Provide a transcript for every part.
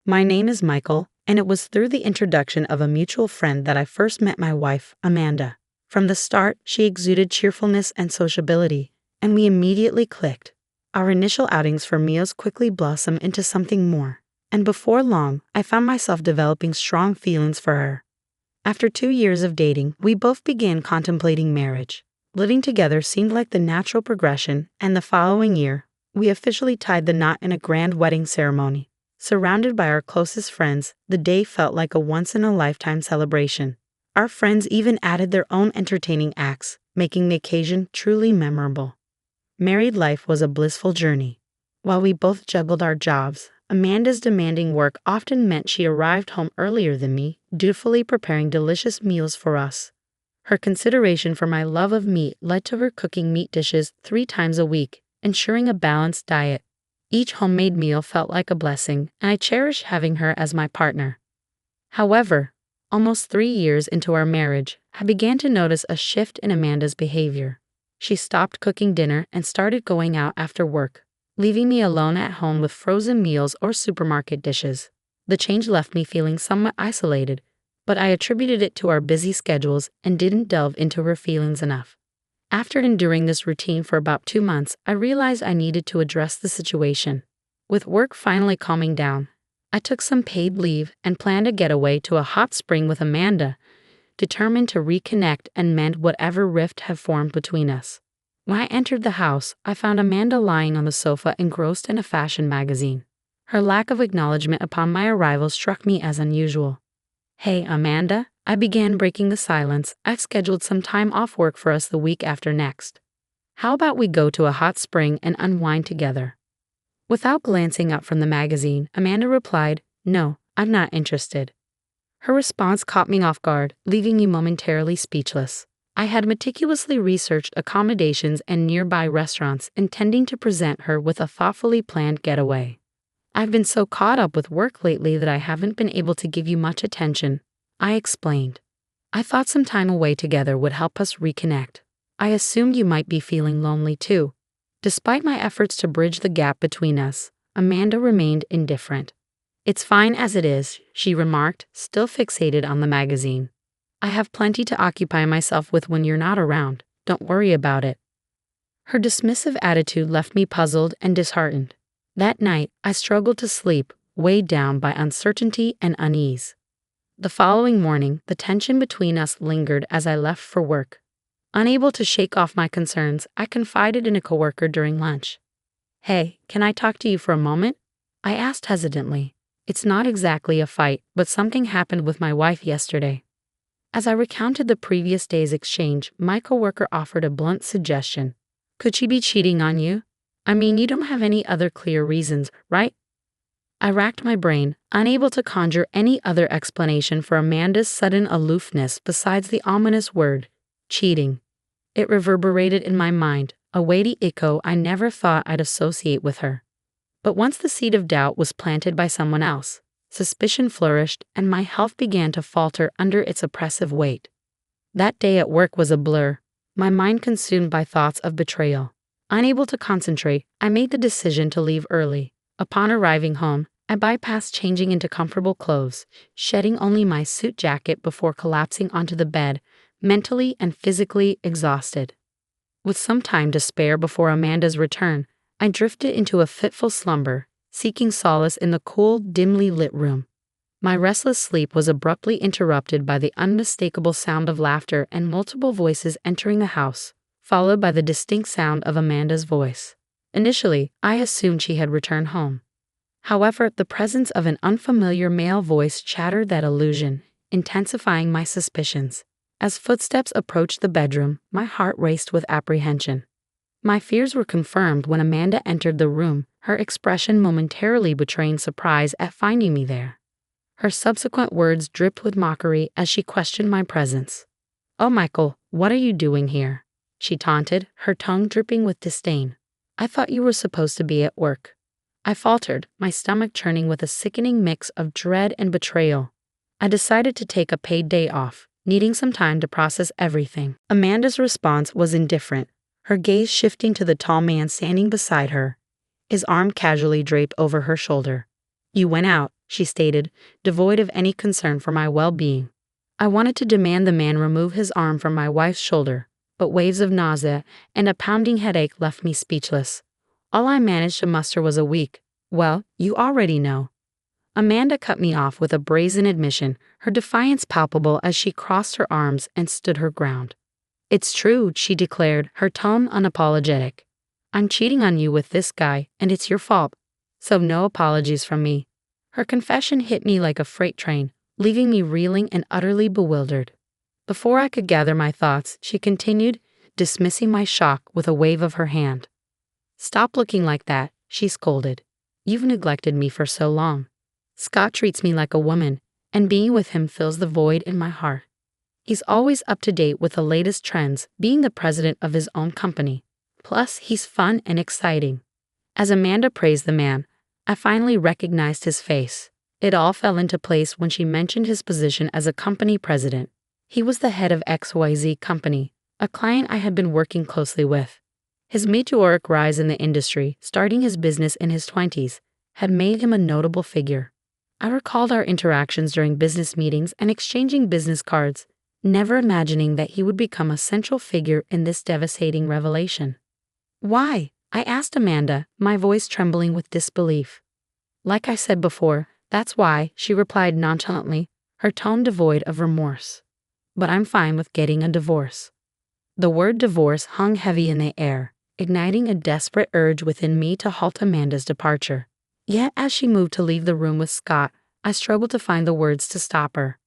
My name is Michael, and it was through the introduction of a mutual friend that I first met my wife, Amanda. From the start, she exuded cheerfulness and sociability, and we immediately clicked. Our initial outings for meals quickly blossomed into something more, and before long, I found myself developing strong feelings for her. After 2 years of dating, we both began contemplating marriage. Living together seemed like the natural progression, and the following year, we officially tied the knot in a grand wedding ceremony. Surrounded by our closest friends, the day felt like a once-in-a-lifetime celebration. Our friends even added their own entertaining acts, making the occasion truly memorable. Married life was a blissful journey. While we both juggled our jobs, Amanda's demanding work often meant she arrived home earlier than me, dutifully preparing delicious meals for us. Her consideration for my love of meat led to her cooking meat dishes 3 times a week, ensuring a balanced diet. Each homemade meal felt like a blessing, and I cherished having her as my partner. However, almost 3 years into our marriage, I began to notice a shift in Amanda's behavior. She stopped cooking dinner and started going out after work, leaving me alone at home with frozen meals or supermarket dishes. The change left me feeling somewhat isolated, but I attributed it to our busy schedules and didn't delve into her feelings enough. After enduring this routine for about 2 months, I realized I needed to address the situation. With work finally calming down, I took some paid leave and planned a getaway to a hot spring with Amanda, determined to reconnect and mend whatever rift had formed between us. When I entered the house, I found Amanda lying on the sofa engrossed in a fashion magazine. Her lack of acknowledgement upon my arrival struck me as unusual. "Hey, Amanda," I began, breaking the silence. "I've scheduled some time off work for us the week after next. How about we go to a hot spring and unwind together?" Without glancing up from the magazine, Amanda replied, "No, I'm not interested." Her response caught me off guard, leaving me momentarily speechless. I had meticulously researched accommodations and nearby restaurants, intending to present her with a thoughtfully planned getaway. "I've been so caught up with work lately that I haven't been able to give you much attention," I explained. "I thought some time away together would help us reconnect. I assumed you might be feeling lonely too." Despite my efforts to bridge the gap between us, Amanda remained indifferent. "It's fine as it is," she remarked, still fixated on the magazine. "I have plenty to occupy myself with when you're not around. Don't worry about it." Her dismissive attitude left me puzzled and disheartened. That night, I struggled to sleep, weighed down by uncertainty and unease. The following morning, the tension between us lingered as I left for work. Unable to shake off my concerns, I confided in a coworker during lunch. "Hey, can I talk to you for a moment?" I asked hesitantly. "It's not exactly a fight, but something happened with my wife yesterday." As I recounted the previous day's exchange, my coworker offered a blunt suggestion. "Could she be cheating on you? I mean, you don't have any other clear reasons, right?" I racked my brain, unable to conjure any other explanation for Amanda's sudden aloofness besides the ominous word, cheating. It reverberated in my mind, a weighty echo I never thought I'd associate with her. But once the seed of doubt was planted by someone else, suspicion flourished and my health began to falter under its oppressive weight. That day at work was a blur, my mind consumed by thoughts of betrayal. Unable to concentrate, I made the decision to leave early. Upon arriving home, I bypassed changing into comfortable clothes, shedding only my suit jacket before collapsing onto the bed, mentally and physically exhausted. With some time to spare before Amanda's return, I drifted into a fitful slumber, seeking solace in the cool, dimly lit room. My restless sleep was abruptly interrupted by the unmistakable sound of laughter and multiple voices entering the house, followed by the distinct sound of Amanda's voice. Initially, I assumed she had returned home. However, the presence of an unfamiliar male voice shattered that illusion, intensifying my suspicions. As footsteps approached the bedroom, my heart raced with apprehension. My fears were confirmed when Amanda entered the room, her expression momentarily betraying surprise at finding me there. Her subsequent words dripped with mockery as she questioned my presence. "Oh, Michael, what are you doing here?" she taunted, her tongue dripping with disdain. "I thought you were supposed to be at work." I faltered, my stomach churning with a sickening mix of dread and betrayal. I decided to take a paid day off, needing some time to process everything. Amanda's response was indifferent, her gaze shifting to the tall man standing beside her, his arm casually draped over her shoulder. "You went out, she stated, devoid of any concern for my well-being. I wanted to demand the man remove his arm from my wife's shoulder, but waves of nausea and a pounding headache left me speechless. All I managed to muster was a weak, "Well, you already know." Amanda cut me off with a brazen admission, her defiance palpable as she crossed her arms and stood her ground. "It's true," she declared, her tone unapologetic. "I'm cheating on you with this guy, and it's your fault. So no apologies from me." Her confession hit me like a freight train, leaving me reeling and utterly bewildered. Before I could gather my thoughts, she continued, dismissing my shock with a wave of her hand. "Stop looking like that," she scolded. "You've neglected me for so long. Scott treats me like a woman, and being with him fills the void in my heart. He's always up to date with the latest trends, being the president of his own company. Plus, he's fun and exciting." As Amanda praised the man, I finally recognized his face. It all fell into place when she mentioned his position as a company president. He was the head of XYZ Company, a client I had been working closely with. His meteoric rise in the industry, starting his business in his 20s, had made him a notable figure. I recalled our interactions during business meetings and exchanging business cards, never imagining that he would become a central figure in this devastating revelation. "Why?" I asked Amanda, my voice trembling with disbelief. "Like I said before, that's why," she replied nonchalantly, her tone devoid of remorse. "But I'm fine with getting a divorce." The word divorce hung heavy in the air, igniting a desperate urge within me to halt Amanda's departure. Yet as she moved to leave the room with Scott, I struggled to find the words to stop her.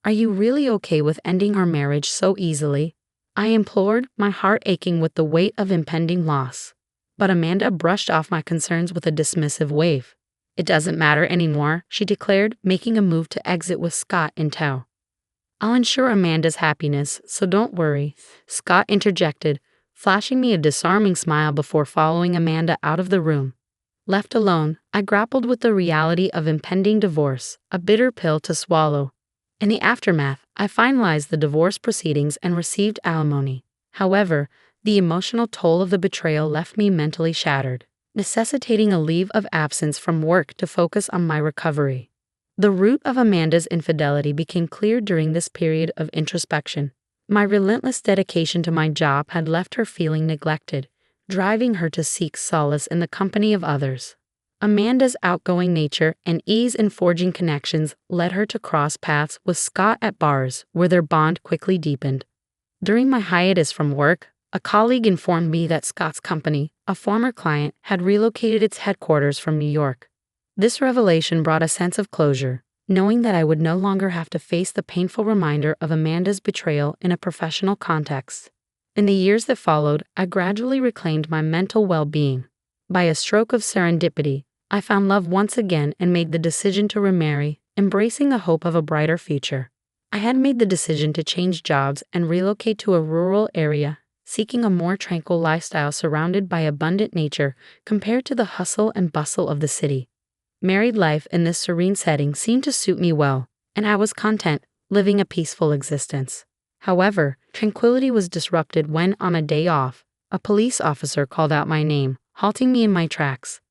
"Are you really okay with ending our marriage so easily?" I implored, my heart aching with the weight of impending loss. But Amanda brushed off my concerns with a dismissive wave. "It doesn't matter anymore," she declared, making a move to exit with Scott in tow. "I'll ensure Amanda's happiness, so don't worry," Scott interjected, flashing me a disarming smile before following Amanda out of the room. Left alone, I grappled with the reality of impending divorce, a bitter pill to swallow. In the aftermath, I finalized the divorce proceedings and received alimony. However, the emotional toll of the betrayal left me mentally shattered, necessitating a leave of absence from work to focus on my recovery. The root of Amanda's infidelity became clear during this period of introspection. My relentless dedication to my job had left her feeling neglected, driving her to seek solace in the company of others. Amanda's outgoing nature and ease in forging connections led her to cross paths with Scott at bars, where their bond quickly deepened. During my hiatus from work, a colleague informed me that Scott's company, a former client, had relocated its headquarters from New York. This revelation brought a sense of closure, knowing that I would no longer have to face the painful reminder of Amanda's betrayal in a professional context. In the years that followed, I gradually reclaimed my mental well-being. By a stroke of serendipity, I found love once again and made the decision to remarry, embracing the hope of a brighter future. I had made the decision to change jobs and relocate to a rural area, seeking a more tranquil lifestyle surrounded by abundant nature compared to the hustle and bustle of the city. Married life in this serene setting seemed to suit me well, and I was content, living a peaceful existence. However, tranquility was disrupted when, on a day off, a police officer called out my name, halting me in my tracks.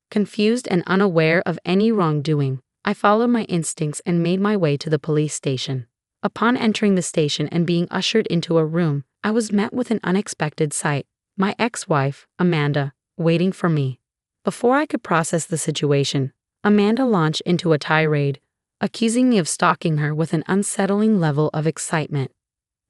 Confused and unaware of any wrongdoing, I followed my instincts and made my way to the police station. Upon entering the station and being ushered into a room, I was met with an unexpected sight: my ex-wife, Amanda, waiting for me. Before I could process the situation, Amanda launched into a tirade, accusing me of stalking her with an unsettling level of excitement.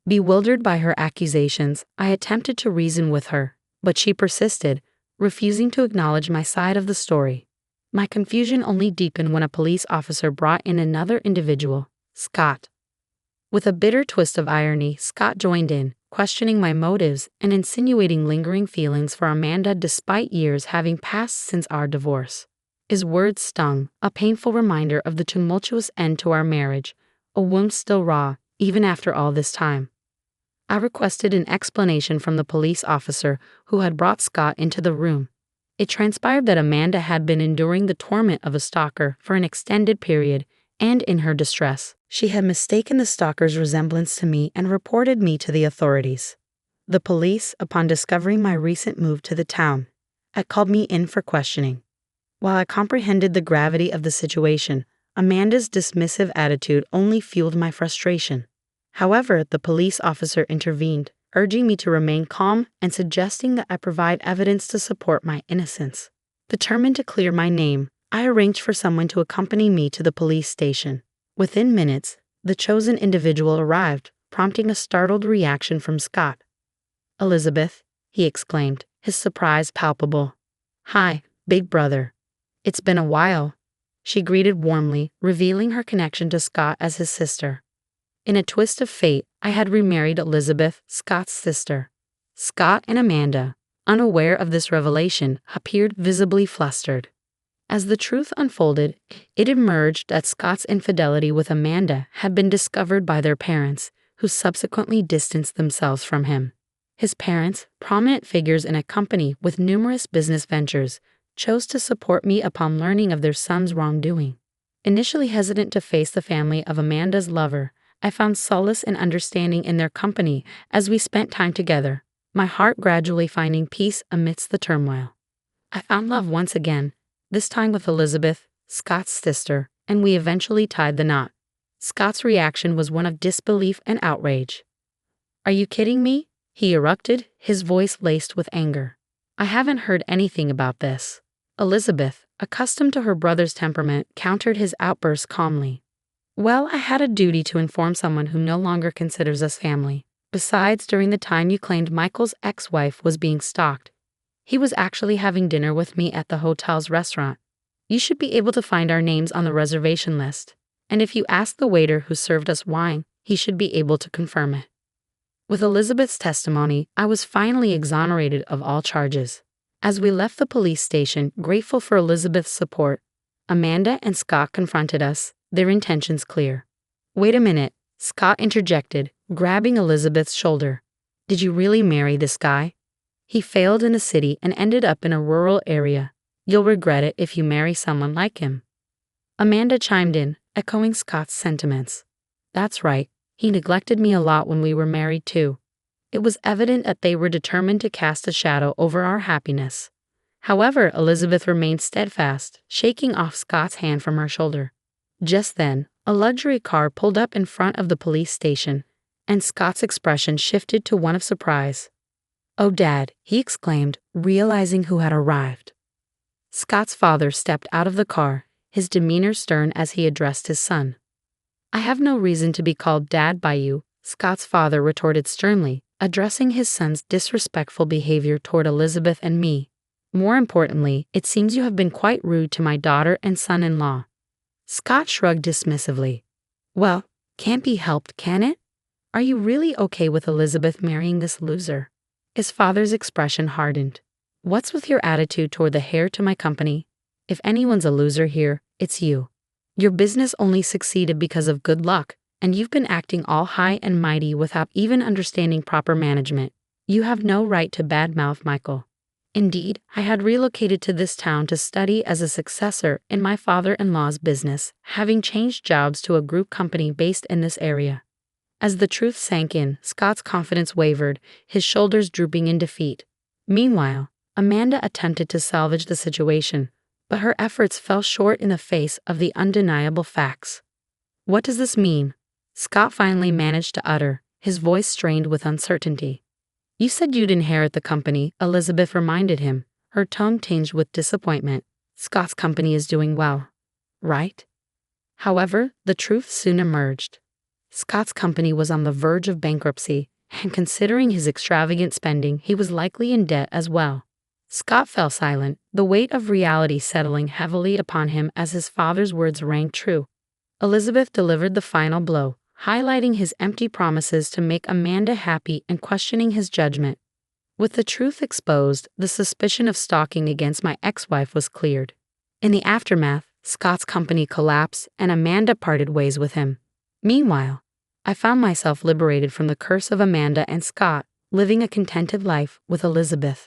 Bewildered by her accusations, I attempted to reason with her, but she persisted, refusing to acknowledge my side of the story. My confusion only deepened when a police officer brought in another individual, Scott. With a bitter twist of irony, Scott joined in, questioning my motives and insinuating lingering feelings for Amanda despite years having passed since our divorce. His words stung, a painful reminder of the tumultuous end to our marriage, a wound still raw, even after all this time. I requested an explanation from the police officer who had brought Scott into the room. It transpired that Amanda had been enduring the torment of a stalker for an extended period, and in her distress, she had mistaken the stalker's resemblance to me and reported me to the authorities. The police, upon discovering my recent move to the town, had called me in for questioning. While I comprehended the gravity of the situation, Amanda's dismissive attitude only fueled my frustration. However, the police officer intervened, urging me to remain calm and suggesting that I provide evidence to support my innocence. Determined to clear my name, I arranged for someone to accompany me to the police station. Within minutes, the chosen individual arrived, prompting a startled reaction from Scott. "Elizabeth," he exclaimed, his surprise palpable. "Hi, big brother. It's been a while," she greeted warmly, revealing her connection to Scott as his sister. In a twist of fate, I had remarried Elizabeth, Scott's sister. Scott and Amanda, unaware of this revelation, appeared visibly flustered. As the truth unfolded, it emerged that Scott's infidelity with Amanda had been discovered by their parents, who subsequently distanced themselves from him. His parents, prominent figures in a company with numerous business ventures, chose to support me upon learning of their son's wrongdoing. Initially hesitant to face the family of Amanda's lover, I found solace and understanding in their company as we spent time together, my heart gradually finding peace amidst the turmoil. I found love once again, this time with Elizabeth, Scott's sister, and we eventually tied the knot. Scott's reaction was one of disbelief and outrage. "Are you kidding me?" he erupted, his voice laced with anger. "I haven't heard anything about this." Elizabeth, accustomed to her brother's temperament, countered his outburst calmly. "Well, I had a duty to inform someone who no longer considers us family. Besides, during the time you claimed Michael's ex-wife was being stalked, he was actually having dinner with me at the hotel's restaurant. You should be able to find our names on the reservation list, and if you ask the waiter who served us wine, he should be able to confirm it." With Elizabeth's testimony, I was finally exonerated of all charges. As we left the police station, grateful for Elizabeth's support, Amanda and Scott confronted us, their intentions clear. "Wait a minute," Scott interjected, grabbing Elizabeth's shoulder. "Did you really marry this guy? He failed in the city and ended up in a rural area. You'll regret it if you marry someone like him." Amanda chimed in, echoing Scott's sentiments. "That's right. He neglected me a lot when we were married too." It was evident that they were determined to cast a shadow over our happiness. However, Elizabeth remained steadfast, shaking off Scott's hand from her shoulder. Just then, a luxury car pulled up in front of the police station, and Scott's expression shifted to one of surprise. "Oh, Dad," he exclaimed, realizing who had arrived. Scott's father stepped out of the car, his demeanor stern as he addressed his son. "I have no reason to be called Dad by you," Scott's father retorted sternly, addressing his son's disrespectful behavior toward Elizabeth and me. "More importantly, it seems you have been quite rude to my daughter and son-in-law." Scott shrugged dismissively. "Well, can't be helped, can it? Are you really okay with Elizabeth marrying this loser?" His father's expression hardened. "What's with your attitude toward the heir to my company? If anyone's a loser here, it's you. Your business only succeeded because of good luck, and you've been acting all high and mighty without even understanding proper management. You have no right to badmouth Michael. Indeed, I had relocated to this town to study as a successor in my father-in-law's business, having changed jobs to a group company based in this area." As the truth sank in, Scott's confidence wavered, his shoulders drooping in defeat. Meanwhile, Amanda attempted to salvage the situation, but her efforts fell short in the face of the undeniable facts. "What does this mean?" Scott finally managed to utter, his voice strained with uncertainty. "You said you'd inherit the company," Elizabeth reminded him, her tone tinged with disappointment. "Scott's company is doing well, right?" However, the truth soon emerged. Scott's company was on the verge of bankruptcy, and considering his extravagant spending, he was likely in debt as well. Scott fell silent, the weight of reality settling heavily upon him as his father's words rang true. Elizabeth delivered the final blow, highlighting his empty promises to make Amanda happy and questioning his judgment. With the truth exposed, the suspicion of stalking against my ex-wife was cleared. In the aftermath, Scott's company collapsed and Amanda parted ways with him. Meanwhile, I found myself liberated from the curse of Amanda and Scott, living a contented life with Elizabeth.